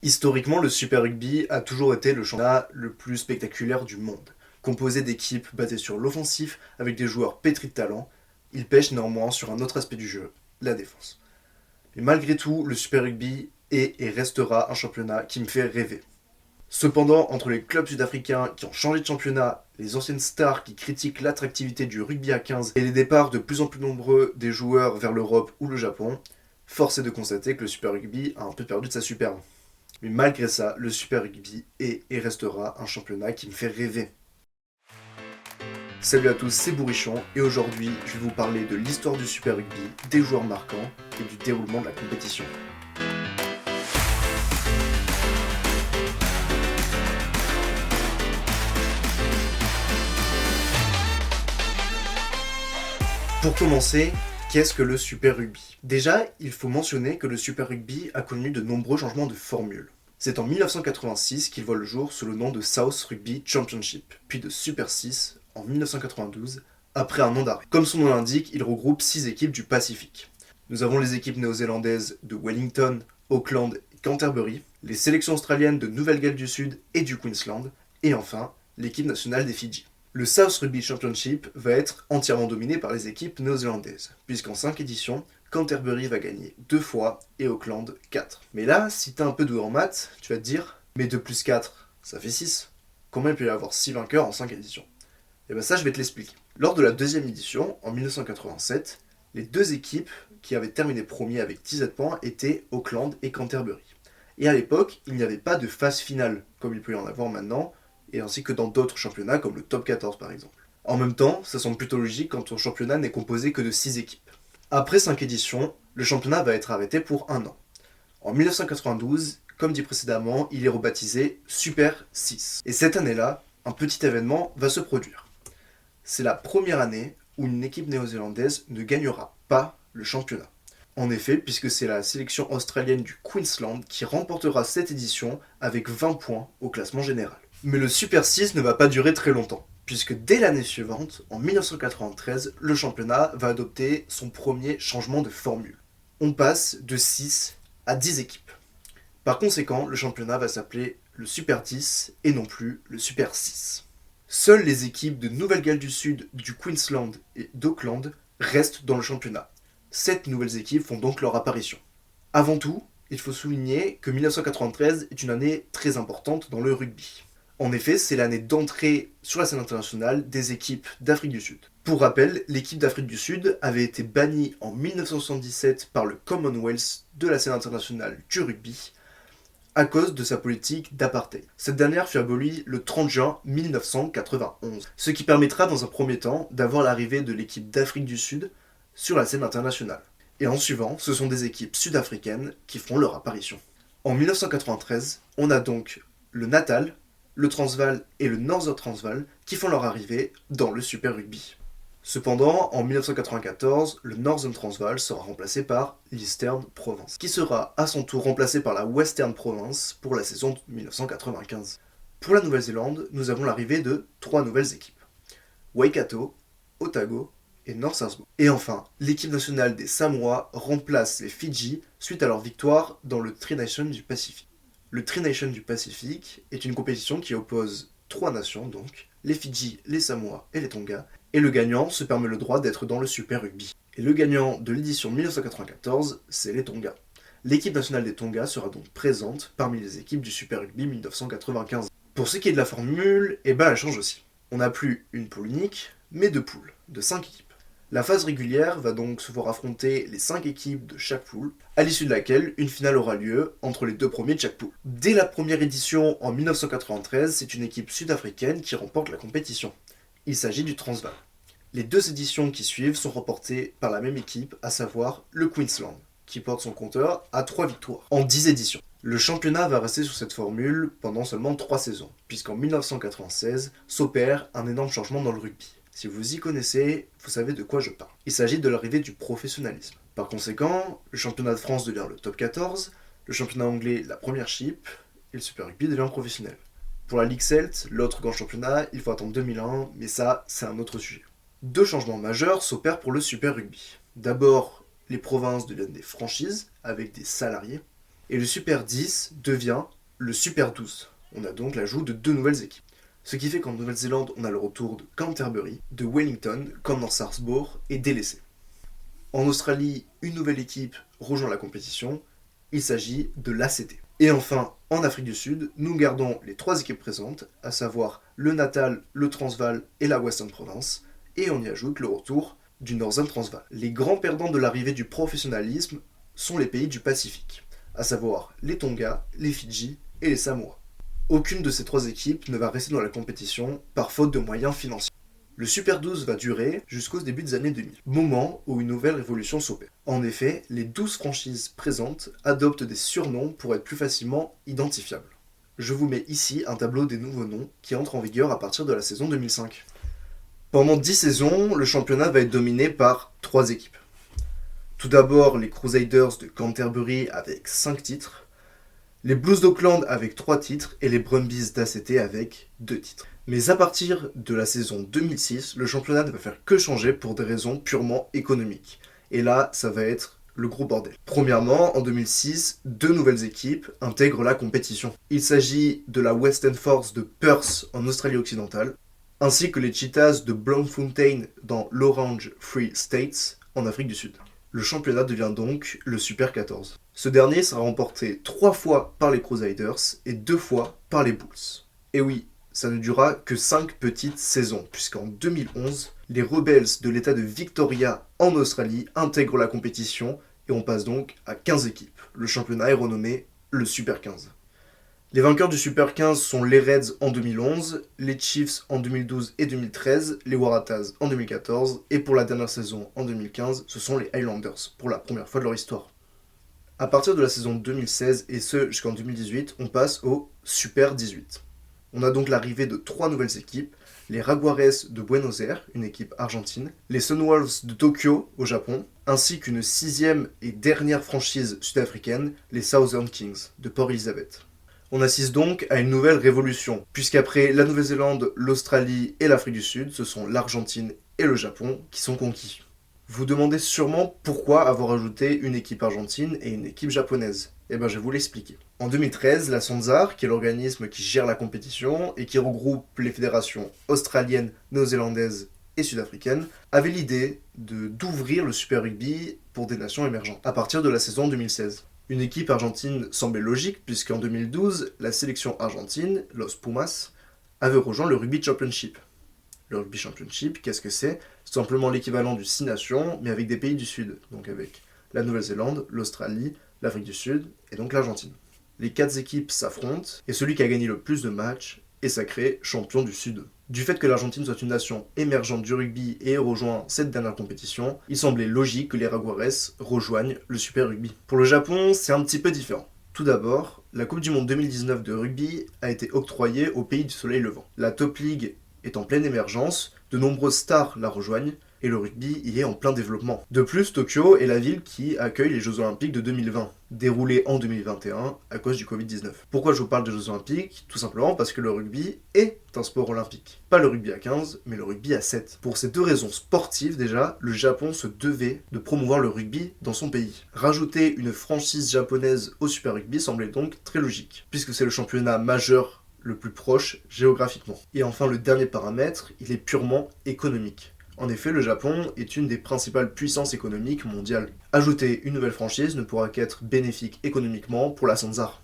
Historiquement, le Super Rugby a toujours été le championnat le plus spectaculaire du monde. Composé d'équipes basées sur l'offensif, avec des joueurs pétris de talent, il pêche néanmoins sur un autre aspect du jeu, la défense. Mais malgré tout, le Super Rugby est et restera un championnat qui me fait rêver. Cependant, entre les clubs sud-africains qui ont changé de championnat, les anciennes stars qui critiquent l'attractivité du rugby à 15 et les départs de plus en plus nombreux des joueurs vers l'Europe ou le Japon, force est de constater que le Super Rugby a un peu perdu de sa superbe. Mais malgré ça, le Super Rugby est et restera un championnat qui me fait rêver. Salut à tous, c'est Bourrichon et aujourd'hui je vais vous parler de l'histoire du Super Rugby, des joueurs marquants et du déroulement de la compétition. Pour commencer, qu'est-ce que le Super Rugby ? Déjà, il faut mentionner que le Super Rugby a connu de nombreux changements de formule. C'est en 1986 qu'il voit le jour sous le nom de South Rugby Championship, puis de Super 6 en 1992, après un an d'arrêt. Comme son nom l'indique, il regroupe 6 équipes du Pacifique. Nous avons les équipes néo-zélandaises de Wellington, Auckland et Canterbury, les sélections australiennes de Nouvelle-Galles du Sud et du Queensland, et enfin, l'équipe nationale des Fidji. Le South Rugby Championship va être entièrement dominé par les équipes néo-zélandaises, puisqu'en 5 éditions, Canterbury va gagner 2 fois et Auckland 4. Mais là, si t'es un peu doué en maths, tu vas te dire, mais 2 plus 4, ça fait 6. Comment il peut y avoir 6 vainqueurs en 5 éditions ? Et bien ça, je vais te l'expliquer. Lors de la deuxième édition, en 1987, les deux équipes qui avaient terminé premier avec 17 points étaient Auckland et Canterbury. Et à l'époque, il n'y avait pas de phase finale, comme il peut y en avoir maintenant, et ainsi que dans d'autres championnats comme le Top 14 par exemple. En même temps, ça semble plutôt logique quand ton championnat n'est composé que de 6 équipes. Après 5 éditions, le championnat va être arrêté pour un an. En 1992, comme dit précédemment, il est rebaptisé Super 6. Et cette année-là, un petit événement va se produire. C'est la première année où une équipe néo-zélandaise ne gagnera pas le championnat. En effet, puisque c'est la sélection australienne du Queensland qui remportera cette édition avec 20 points au classement général. Mais le Super 6 ne va pas durer très longtemps, puisque dès l'année suivante, en 1993, le championnat va adopter son premier changement de formule. On passe de 6 à 10 équipes. Par conséquent, le championnat va s'appeler le Super 10 et non plus le Super 6. Seules les équipes de Nouvelle-Galles du Sud, du Queensland et d'Auckland restent dans le championnat. 7 nouvelles équipes font donc leur apparition. Avant tout, il faut souligner que 1993 est une année très importante dans le rugby. En effet, c'est l'année d'entrée sur la scène internationale des équipes d'Afrique du Sud. Pour rappel, l'équipe d'Afrique du Sud avait été bannie en 1977 par le Commonwealth de la scène internationale du rugby à cause de sa politique d'apartheid. Cette dernière fut abolie le 30 juin 1991, ce qui permettra dans un premier temps d'avoir l'arrivée de l'équipe d'Afrique du Sud sur la scène internationale. Et en suivant, ce sont des équipes sud-africaines qui feront leur apparition. En 1993, on a donc le Natal, le Transvaal et le Northern Transvaal qui font leur arrivée dans le Super Rugby. Cependant, en 1994, le Northern Transvaal sera remplacé par l'Eastern Province, qui sera à son tour remplacé par la Western Province pour la saison 1995. Pour la Nouvelle-Zélande, nous avons l'arrivée de 3 nouvelles équipes. Waikato, Otago et North South. Et enfin, l'équipe nationale des Samoa remplace les Fidji suite à leur victoire dans le Tri Nations du Pacifique. Le Tri Nations du Pacifique est une compétition qui oppose 3 nations donc, les Fidji, les Samoa et les Tonga, et le gagnant se permet le droit d'être dans le Super Rugby. Et le gagnant de l'édition 1994, c'est les Tonga. L'équipe nationale des Tonga sera donc présente parmi les équipes du Super Rugby 1995. Pour ce qui est de la formule, elle change aussi. On n'a plus une poule unique, mais 2 poules, de 5 équipes. La phase régulière va donc se voir affronter les 5 équipes de chaque poule, à l'issue de laquelle une finale aura lieu entre les 2 premiers de chaque poule. Dès la première édition en 1993, c'est une équipe sud-africaine qui remporte la compétition. Il s'agit du Transvaal. Les 2 éditions qui suivent sont remportées par la même équipe, à savoir le Queensland, qui porte son compteur à 3 victoires, en 10 éditions. Le championnat va rester sur cette formule pendant seulement 3 saisons, puisqu'en 1996 s'opère un énorme changement dans le rugby. Si vous y connaissez, vous savez de quoi je parle. Il s'agit de l'arrivée du professionnalisme. Par conséquent, le championnat de France devient le Top 14, le championnat anglais la Premiership, et le Super Rugby devient professionnel. Pour la Ligue Celt, l'autre grand championnat, il faut attendre 2001, mais ça, c'est un autre sujet. 2 changements majeurs s'opèrent pour le Super Rugby. D'abord, les provinces deviennent des franchises, avec des salariés. Et le Super 10 devient le Super 12. On a donc l'ajout de 2 nouvelles équipes. Ce qui fait qu'en Nouvelle-Zélande, on a le retour de Canterbury, de Wellington, Condor Harbour et d'LSE. En Australie, une nouvelle équipe rejoint la compétition, il s'agit de l'ACT. Et enfin, en Afrique du Sud, nous gardons les 3 équipes présentes, à savoir le Natal, le Transvaal et la Western Province, et on y ajoute le retour du Northern Transvaal. Les grands perdants de l'arrivée du professionnalisme sont les pays du Pacifique, à savoir les Tonga, les Fidji et les Samoa. Aucune de ces 3 équipes ne va rester dans la compétition par faute de moyens financiers. Le Super 12 va durer jusqu'au début des années 2000, moment où une nouvelle révolution s'opère. En effet, les 12 franchises présentes adoptent des surnoms pour être plus facilement identifiables. Je vous mets ici un tableau des nouveaux noms qui entrent en vigueur à partir de la saison 2005. Pendant 10 saisons, le championnat va être dominé par 3 équipes. Tout d'abord, les Crusaders de Canterbury avec 5 titres, les Blues d'Auckland avec 3 titres et les Brumbies d'ACT avec 2 titres. Mais à partir de la saison 2006, le championnat ne va faire que changer pour des raisons purement économiques. Et là, ça va être le gros bordel. Premièrement, en 2006, 2 nouvelles équipes intègrent la compétition. Il s'agit de la Western Force de Perth en Australie-Occidentale, ainsi que les Cheetahs de Bloemfontein dans l'Orange Free States en Afrique du Sud. Le championnat devient donc le Super 14. Ce dernier sera remporté 3 fois par les Crusaders et 2 fois par les Bulls. Et oui, ça ne durera que 5 petites saisons, puisqu'en 2011, les Rebels de l'état de Victoria en Australie intègrent la compétition et on passe donc à 15 équipes. Le championnat est renommé le Super 15. Les vainqueurs du Super 15 sont les Reds en 2011, les Chiefs en 2012 et 2013, les Waratahs en 2014 et pour la dernière saison en 2015, ce sont les Highlanders pour la première fois de leur histoire. À partir de la saison 2016 et ce jusqu'en 2018, on passe au Super 18. On a donc l'arrivée de 3 nouvelles équipes, les Jaguares de Buenos Aires, une équipe argentine, les Sunwolves de Tokyo au Japon, ainsi qu'une 6e et dernière franchise sud-africaine, les Southern Kings de Port Elizabeth. On assiste donc à une nouvelle révolution, puisqu'après la Nouvelle-Zélande, l'Australie et l'Afrique du Sud, ce sont l'Argentine et le Japon qui sont conquis. Vous demandez sûrement pourquoi avoir ajouté une équipe argentine et une équipe japonaise. Eh bien, je vais vous l'expliquer. En 2013, la SONSAR, qui est l'organisme qui gère la compétition et qui regroupe les fédérations australiennes, néo-zélandaises et sud-africaines, avait l'idée d'ouvrir le Super Rugby pour des nations émergentes, à partir de la saison 2016. Une équipe argentine semblait logique, puisqu'en 2012, la sélection argentine, Los Pumas, avait rejoint le Rugby Championship. Le Rugby Championship, qu'est-ce que c'est ? C'est simplement l'équivalent du 6 Nations, mais avec des pays du Sud, donc avec la Nouvelle-Zélande, l'Australie, l'Afrique du Sud et donc l'Argentine. Les 4 équipes s'affrontent, et celui qui a gagné le plus de matchs est sacré champion du Sud. Du fait que l'Argentine soit une nation émergente du rugby et ait rejoint cette dernière compétition, il semblait logique que les Jaguares rejoignent le Super Rugby. Pour le Japon, c'est un petit peu différent. Tout d'abord, la Coupe du Monde 2019 de rugby a été octroyée au pays du soleil levant. La Top League est en pleine émergence, de nombreuses stars la rejoignent, et le rugby y est en plein développement. De plus, Tokyo est la ville qui accueille les Jeux Olympiques de 2020, déroulés en 2021 à cause du Covid-19. Pourquoi je vous parle des Jeux Olympiques ? Tout simplement parce que le rugby est un sport olympique. Pas le rugby à 15, mais le rugby à 7. Pour ces 2 raisons sportives déjà, le Japon se devait de promouvoir le rugby dans son pays. Rajouter une franchise japonaise au Super Rugby semblait donc très logique, puisque c'est le championnat majeur le plus proche géographiquement. Et enfin, le dernier paramètre, il est purement économique. En effet, le Japon est une des principales puissances économiques mondiales. Ajouter une nouvelle franchise ne pourra qu'être bénéfique économiquement pour la SONSAR.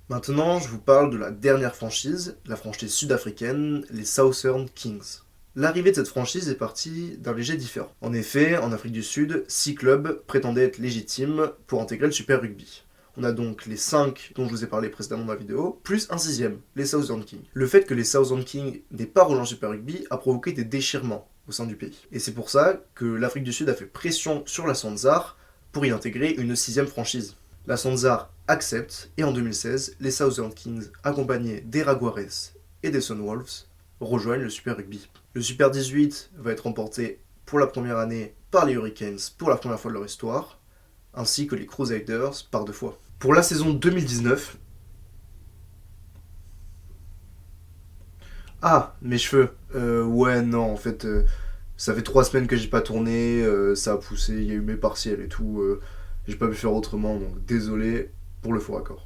Maintenant, je vous parle de la dernière franchise, la franchise sud-africaine, les Southern Kings. L'arrivée de cette franchise est partie d'un léger différent. En effet, en Afrique du Sud, 6 clubs prétendaient être légitimes pour intégrer le Super Rugby. On a donc les 5 dont je vous ai parlé précédemment dans la vidéo, plus un 6e, les Southern Kings. Le fait que les Southern Kings n'aient pas rejoint le Super Rugby a provoqué des déchirements au sein du pays. Et c'est pour ça que l'Afrique du Sud a fait pression sur la SONSAR pour y intégrer une 6e franchise. La SONSAR accepte, et en 2016, les Southern Kings, accompagnés des Jaguares et des Sunwolves, rejoignent le Super Rugby. Le Super 18 va être remporté pour la première année par les Hurricanes pour la première fois de leur histoire, ainsi que les Crusaders par 2 fois. Pour la saison 2019... Ah, mes cheveux. Ouais, non, en fait, ça fait 3 semaines que j'ai pas tourné, ça a poussé, il y a eu mes partiels et tout, j'ai pas pu faire autrement, donc désolé. pour le faux raccord.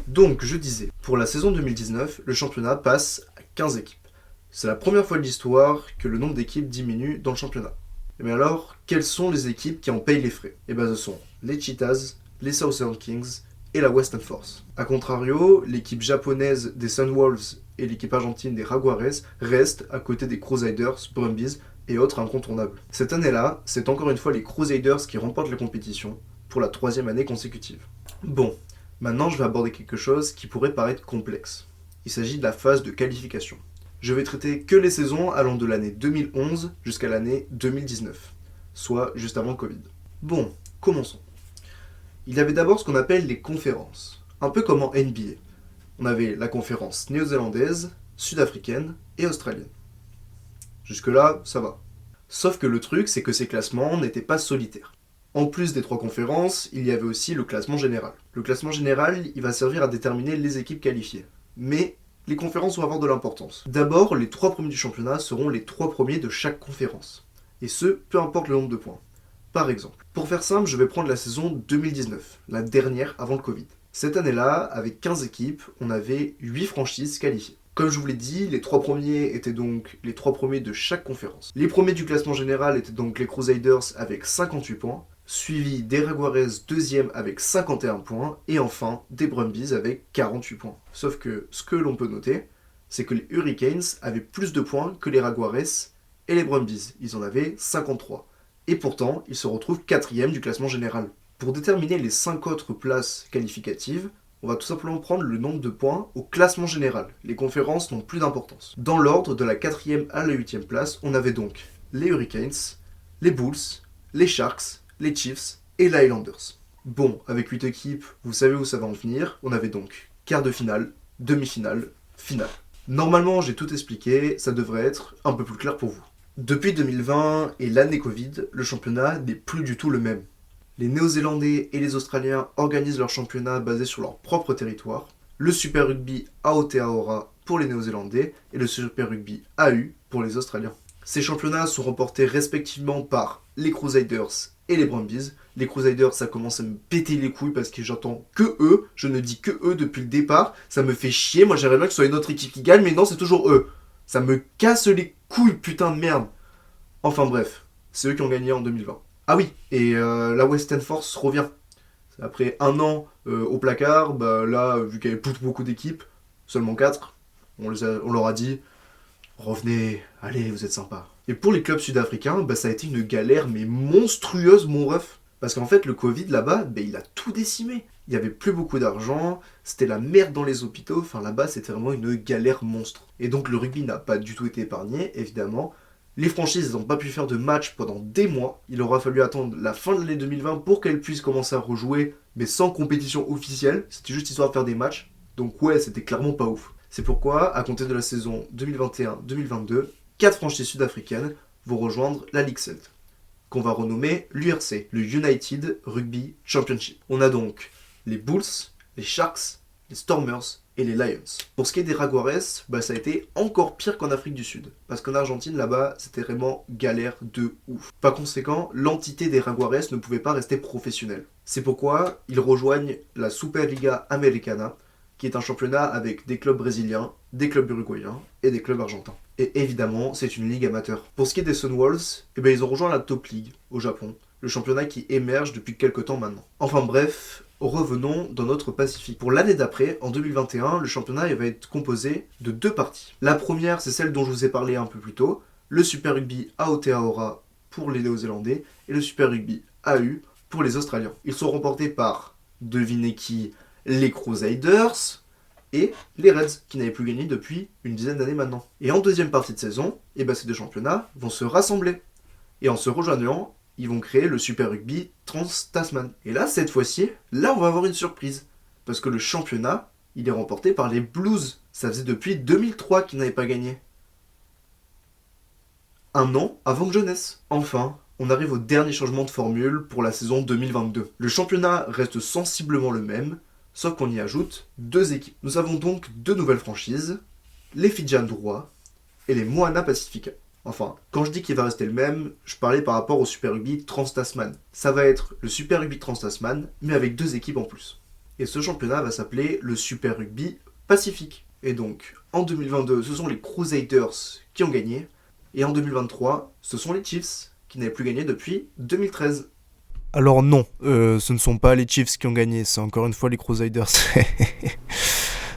Donc, je disais, pour la saison 2019, le championnat passe à 15 équipes. C'est la première fois de l'histoire que le nombre d'équipes diminue dans le championnat. Mais alors, quelles sont les équipes qui en payent les frais? Eh bien, ce sont les Cheetahs, les Southern Kings et la Western Force. A contrario, l'équipe japonaise des Sunwolves et l'équipe argentine des Jaguares restent à côté des Crusaders, Brumbies et autres incontournables. Cette année-là, c'est encore une fois les Crusaders qui remportent la compétition pour la 3e année consécutive. Bon, maintenant je vais aborder quelque chose qui pourrait paraître complexe. Il s'agit de la phase de qualification. Je vais traiter que les saisons allant de l'année 2011 jusqu'à l'année 2019, soit juste avant le Covid. Bon, commençons. Il y avait d'abord ce qu'on appelle les conférences, un peu comme en NBA. On avait la conférence néo-zélandaise, sud-africaine et australienne. Jusque-là, ça va. Sauf que le truc, c'est que ces classements n'étaient pas solitaires. En plus des 3 conférences, il y avait aussi le classement général. Le classement général, il va servir à déterminer les équipes qualifiées. Mais les conférences vont avoir de l'importance. D'abord, les 3 premiers du championnat seront les 3 premiers de chaque conférence. Et ce, peu importe le nombre de points. Par exemple, pour faire simple, je vais prendre la saison 2019, la dernière avant le Covid. Cette année-là, avec 15 équipes, on avait 8 franchises qualifiées. Comme je vous l'ai dit, les 3 premiers étaient donc les 3 premiers de chaque conférence. Les premiers du classement général étaient donc les Crusaders avec 58 points, suivi des Jaguares 2e avec 51 points, et enfin des Brumbies avec 48 points. Sauf que ce que l'on peut noter, c'est que les Hurricanes avaient plus de points que les Jaguares et les Brumbies. Ils en avaient 53. Et pourtant, ils se retrouvent 4e du classement général. Pour déterminer les 5 autres places qualificatives, on va tout simplement prendre le nombre de points au classement général. Les conférences n'ont plus d'importance. Dans l'ordre de la 4e à la 8e place, on avait donc les Hurricanes, les Bulls, les Sharks, les Chiefs et les Highlanders. Bon, avec 8 équipes, vous savez où ça va en venir. On avait donc quart de finale, demi-finale, finale. Normalement, j'ai tout expliqué, ça devrait être un peu plus clair pour vous. Depuis 2020 et l'année Covid, le championnat n'est plus du tout le même. Les Néo-Zélandais et les Australiens organisent leur championnat basé sur leur propre territoire. Le Super Rugby Aotearoa pour les Néo-Zélandais et le Super Rugby AU pour les Australiens. Ces championnats sont remportés respectivement par les Crusaders et les Brumbies. Les Crusaders, ça commence à me péter les couilles parce que j'entends que eux. Je ne dis que eux depuis le départ. Ça me fait chier. Moi, j'aimerais bien que ce soit une autre équipe qui gagne, mais non, c'est toujours eux. Ça me casse les couilles, putain de merde. Enfin bref, c'est eux qui ont gagné en 2020. Ah oui, et la Western Force revient. Après un an au placard, bah là, vu qu'il y avait beaucoup d'équipes, seulement 4, on leur a dit « Revenez, allez, vous êtes sympas ». Et pour les clubs sud-africains, bah, ça a été une galère, mais monstrueuse, mon ref. Parce qu'en fait, le Covid, là-bas, bah, il a tout décimé. Il n'y avait plus beaucoup d'argent, c'était la merde dans les hôpitaux, enfin là-bas, c'était vraiment une galère monstre. Et donc le rugby n'a pas du tout été épargné, évidemment. Les franchises n'ont pas pu faire de match pendant des mois. Il aura fallu attendre la fin de l'année 2020 pour qu'elles puissent commencer à rejouer, mais sans compétition officielle. C'était juste histoire de faire des matchs. Donc ouais, c'était clairement pas ouf. C'est pourquoi, à compter de la saison 2021-2022, 4 franchises sud-africaines vont rejoindre la Ligue Celt, qu'on va renommer l'URC, le United Rugby Championship. On a donc les Bulls, les Sharks, les Stormers et les Lions. Pour ce qui est des Jaguares, bah, ça a été encore pire qu'en Afrique du Sud. Parce qu'en Argentine, là-bas, c'était vraiment galère de ouf. Par conséquent, l'entité des Jaguares ne pouvait pas rester professionnelle. C'est pourquoi ils rejoignent la Superliga Americana, qui est un championnat avec des clubs brésiliens, des clubs uruguayens et des clubs argentins. Et évidemment, c'est une ligue amateur. Pour ce qui est des Sunwolves, eh ben, ils ont rejoint la Top League au Japon, le championnat qui émerge depuis quelques temps maintenant. Enfin bref, revenons dans notre Pacifique. Pour l'année d'après, en 2021, le championnat va être composé de 2 parties. La première, c'est celle dont je vous ai parlé un peu plus tôt, le Super Rugby Aotearoa pour les Néo-Zélandais et le Super Rugby AU pour les Australiens. Ils sont remportés par, devinez qui, les Crusaders et les Reds, qui n'avaient plus gagné depuis une dizaine d'années maintenant. Et en deuxième partie de saison, eh ben, ces 2 championnats vont se rassembler. Et en se rejoignant, ils vont créer le Super Rugby Trans-Tasman. Et là, cette fois-ci, là, on va avoir une surprise. Parce que le championnat, il est remporté par les Blues. Ça faisait depuis 2003 qu'ils n'avaient pas gagné. Un an avant que je naisse. Enfin, on arrive au dernier changement de formule pour la saison 2022. Le championnat reste sensiblement le même, sauf qu'on y ajoute 2 équipes. Nous avons donc 2 nouvelles franchises, les Fijian Drua et les Moana Pacifica. Enfin, quand je dis qu'il va rester le même, je parlais par rapport au Super Rugby Trans-Tasman. Ça va être le Super Rugby Trans-Tasman, mais avec 2 équipes en plus. Et ce championnat va s'appeler le Super Rugby Pacifique. Et donc, en 2022, ce sont les Crusaders qui ont gagné. Et en 2023, ce sont les Chiefs qui n'avaient plus gagné depuis 2013. Alors non, ce ne sont pas les Chiefs qui ont gagné, c'est encore une fois les Crusaders.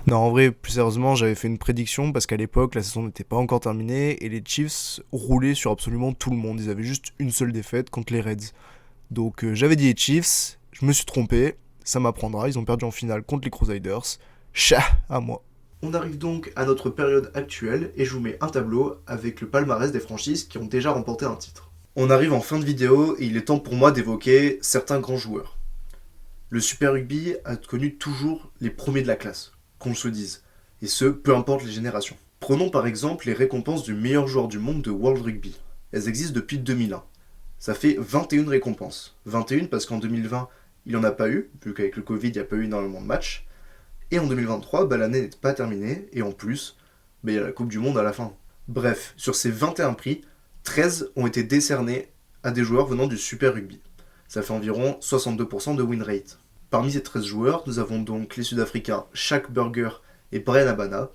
Non, en vrai, plus sérieusement, j'avais fait une prédiction parce qu'à l'époque, la saison n'était pas encore terminée et les Chiefs roulaient sur absolument tout le monde. Ils avaient juste une seule défaite contre les Reds. Donc j'avais dit les Chiefs, je me suis trompé, ça m'apprendra, ils ont perdu en finale contre les Crusaders. Chat, à moi. On arrive donc à notre période actuelle et je vous mets un tableau avec le palmarès des franchises qui ont déjà remporté un titre. On arrive en fin de vidéo et il est temps pour moi d'évoquer certains grands joueurs. Le Super Rugby a connu toujours les premiers de la classe, qu'on se dise, et ce, peu importe les générations. Prenons par exemple les récompenses du meilleur joueur du monde de World Rugby. Elles existent depuis 2001. Ça fait 21 récompenses. 21 parce qu'en 2020, il n'y en a pas eu, vu qu'avec le Covid, il n'y a pas eu énormément de matchs. Et en 2023, l'année n'est pas terminée, et en plus, il y a la Coupe du Monde à la fin. Bref, sur ces 21 prix, 13 ont été décernés à des joueurs venant du Super Rugby. Ça fait environ 62% de win rate. Parmi ces 13 joueurs, nous avons donc les Sud-Africains Shaq Burger et Brian Habana.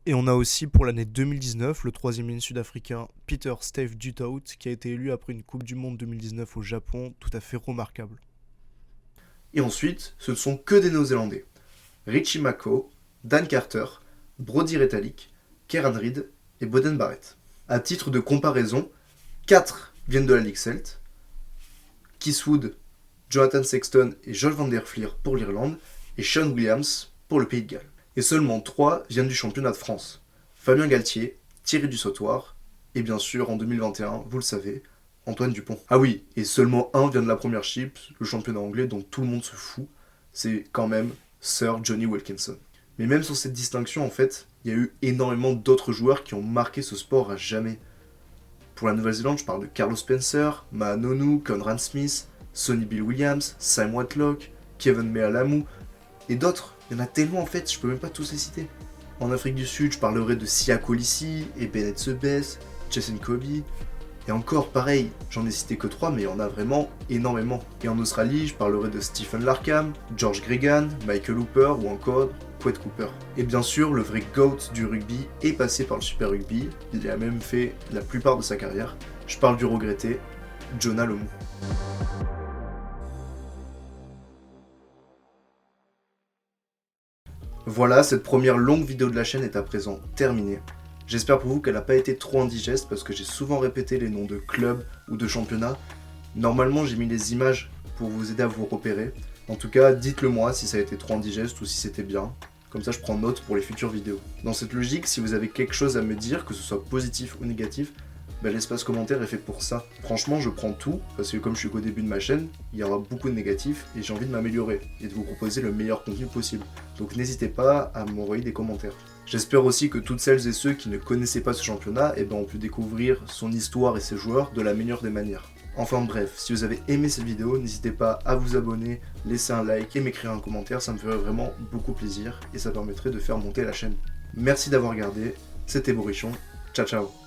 Et on a aussi pour l'année 2019 le troisième ligne sud-africain Peter Steve Dutout qui a été élu après une Coupe du Monde 2019 au Japon, tout à fait remarquable. Et ensuite, ce ne sont que des Néo-Zélandais. Richie Mako, Dan Carter, Brodie Retallick, Kieran Reid et Boden Barrett. À titre de comparaison, 4 viennent de la Ligue Celt, Keith Wood, Jonathan Sexton et Josh Van Der Flier pour l'Irlande et Sean Williams pour le Pays de Galles. Et seulement 3 viennent du championnat de France. Fabien Galtier, Thierry Dussautoir et bien sûr en 2021, vous le savez, Antoine Dupont. Ah oui, et seulement un vient de la Premiership, le championnat anglais dont tout le monde se fout, c'est quand même Sir Johnny Wilkinson. Mais même sur cette distinction, en fait, il y a eu énormément d'autres joueurs qui ont marqué ce sport à jamais. Pour la Nouvelle-Zélande, je parle de Carlos Spencer, Ma'a Nonu, Conrad Smith, Sonny Bill Williams, Sam Whitelock, Kevin Mealamu, et d'autres. Il y en a tellement en fait, je peux même pas tous les citer. En Afrique du Sud, je parlerai de Sia Kolisi, et Bennett Sebes, Jason Kobe, et encore pareil, j'en ai cité que 3, mais il y en a vraiment énormément. Et en Australie, je parlerai de Stephen Larkham, George Gregan, Michael Hooper ou encore Quade Cooper. Et bien sûr, le vrai GOAT du rugby est passé par le Super Rugby, il a même fait la plupart de sa carrière. Je parle du regretté Jonah Lomu. Voilà, cette première longue vidéo de la chaîne est à présent terminée. J'espère pour vous qu'elle n'a pas été trop indigeste parce que j'ai souvent répété les noms de clubs ou de championnats. Normalement, j'ai mis les images pour vous aider à vous repérer. En tout cas, dites-le moi si ça a été trop indigeste ou si c'était bien. Comme ça, je prends note pour les futures vidéos. Dans cette logique, si vous avez quelque chose à me dire, que ce soit positif ou négatif, l'espace commentaire est fait pour ça. Franchement, je prends tout, parce que comme je suis qu'au début de ma chaîne, il y aura beaucoup de négatifs et j'ai envie de m'améliorer et de vous proposer le meilleur contenu possible. Donc n'hésitez pas à m'envoyer des commentaires. J'espère aussi que toutes celles et ceux qui ne connaissaient pas ce championnat ont pu découvrir son histoire et ses joueurs de la meilleure des manières. Enfin bref, si vous avez aimé cette vidéo, n'hésitez pas à vous abonner, laisser un like et m'écrire un commentaire, ça me ferait vraiment beaucoup plaisir et ça permettrait de faire monter la chaîne. Merci d'avoir regardé, c'était Borichon, ciao ciao.